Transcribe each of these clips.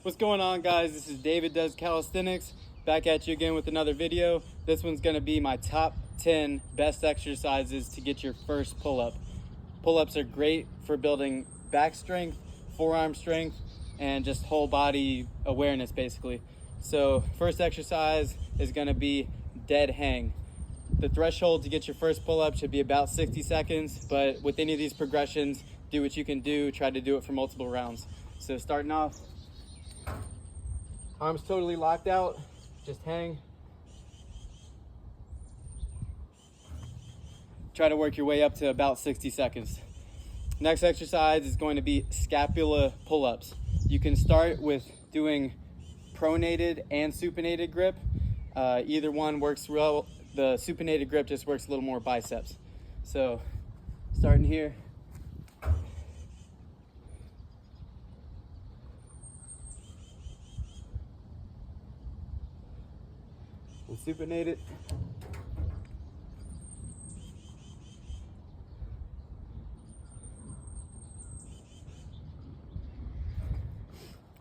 What's going on, guys? This is David Does Calisthenics, back at you again with another video. This one's going to be my top 10 best exercises to get your first pull-up. Pull-ups are great for building back strength, forearm strength, and just whole body awareness basically. So first exercise is going to be dead hang. The threshold to get your first pull-up should be about 60 seconds, but with any of these progressions, do what you can do, try to do it for multiple rounds. So starting off, arms totally locked out, just hang. Try to work your way up to about 60 seconds. Next exercise is going to be scapular pull-ups. You can start with doing pronated and supinated grip. Either one works well. The supinated grip just works a little more biceps. So starting here. And supinate it.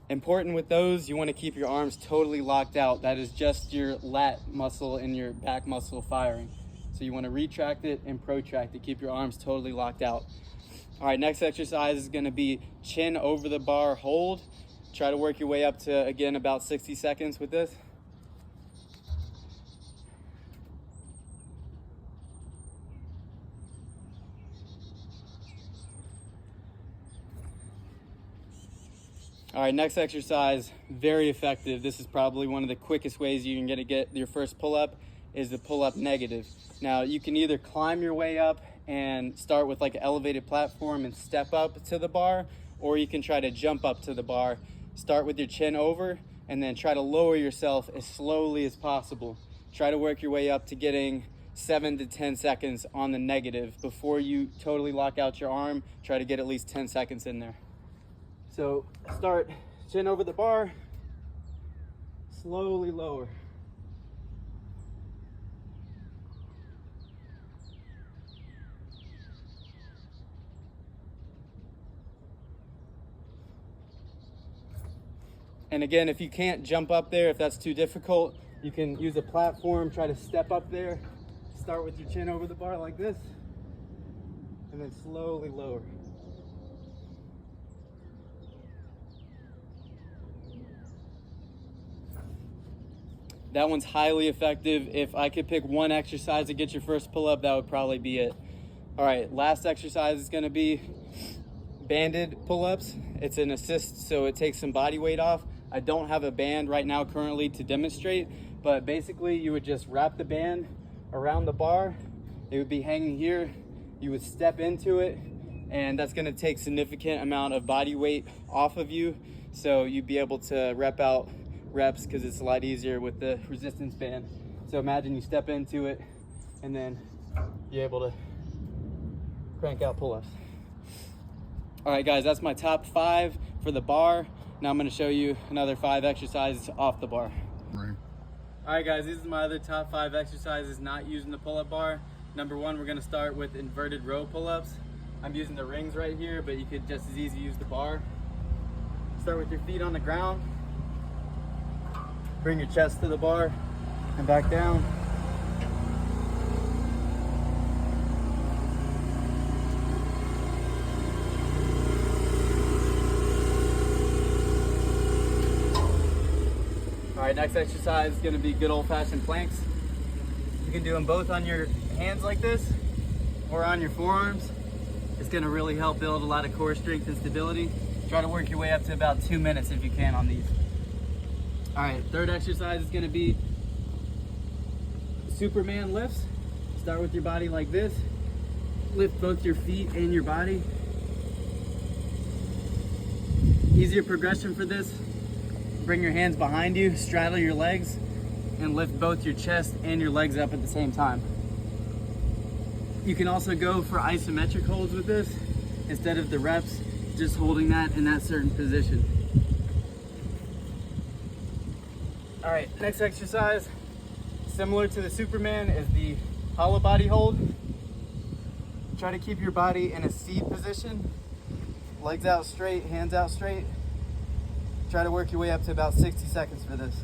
Important with those, you want to keep your arms totally locked out. That is just your lat muscle and your back muscle firing. So you want to retract it and protract it. Keep your arms totally locked out. All right, next exercise is going to be chin over the bar hold. Try to work your way up to, again, about 60 seconds with this. All right, next exercise, very effective. This is probably one of the quickest ways you can get your first pull-up, is the pull-up negative. Now, you can either climb your way up and start with like an elevated platform and step up to the bar, or you can try to jump up to the bar. Start with your chin over and then try to lower yourself as slowly as possible. Try to work your way up to getting 7 to 10 seconds on the negative. Before you totally lock out your arm, try to get at least 10 seconds in there. So start chin over the bar, slowly lower. And again, if you can't jump up there, if that's too difficult, you can use a platform, try to step up there. Start with your chin over the bar like this, and then slowly lower. That one's highly effective. If I could pick one exercise to get your first pull-up, that would probably be it. All right, last exercise is gonna be banded pull-ups. It's an assist, so it takes some body weight off. I don't have a band right now currently to demonstrate, but basically you would just wrap the band around the bar. It would be hanging here. You would step into it, and that's gonna take significant amount of body weight off of you. So you'd be able to rep out reps because it's a lot easier with the resistance band. So imagine you step into it and then you're able to crank out pull-ups. All right, guys, that's my top 5 for the bar. Now I'm going to show you another 5 exercises off the bar. Right. All right, guys, these are my other top 5 exercises not using the pull-up bar. Number 1, we're going to start with inverted row pull-ups. I'm using the rings right here, but you could just as easy use the bar. Start with your feet on the ground. Bring your chest to the bar and back down. All right, next exercise is gonna be good old-fashioned planks. You can do them both on your hands like this or on your forearms. It's gonna really help build a lot of core strength and stability. Try to work your way up to about 2 minutes if you can on these. All right, third exercise is gonna be Superman lifts. Start with your body like this. Lift both your feet and your body. Easier progression for this. Bring your hands behind you, straddle your legs, and lift both your chest and your legs up at the same time. You can also go for isometric holds with this. Instead of the reps, just holding that in that certain position. All right, next exercise, similar to the Superman, is the hollow body hold. Try to keep your body in a seat position. Legs out straight, hands out straight. Try to work your way up to about 60 seconds for this.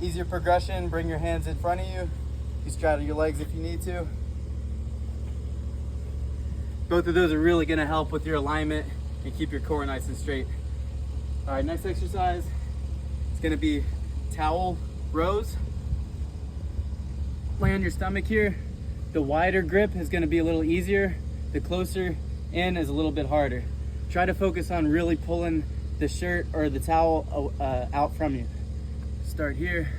Easier progression, bring your hands in front of you. You straddle your legs if you need to. Both of those are really gonna help with your alignment and keep your core nice and straight. All right, next exercise is gonna be towel rows. Lay on your stomach here. The wider grip is gonna be a little easier. The closer in is a little bit harder. Try to focus on really pulling the shirt or the towel out from you. Start here.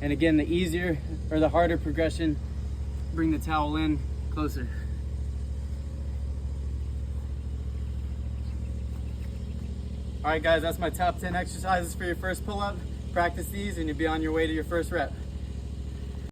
And again, the easier or the harder progression, bring the towel in closer. All right, guys, that's my top 10 exercises for your first pull-up. Practice these and you'll be on your way to your first rep.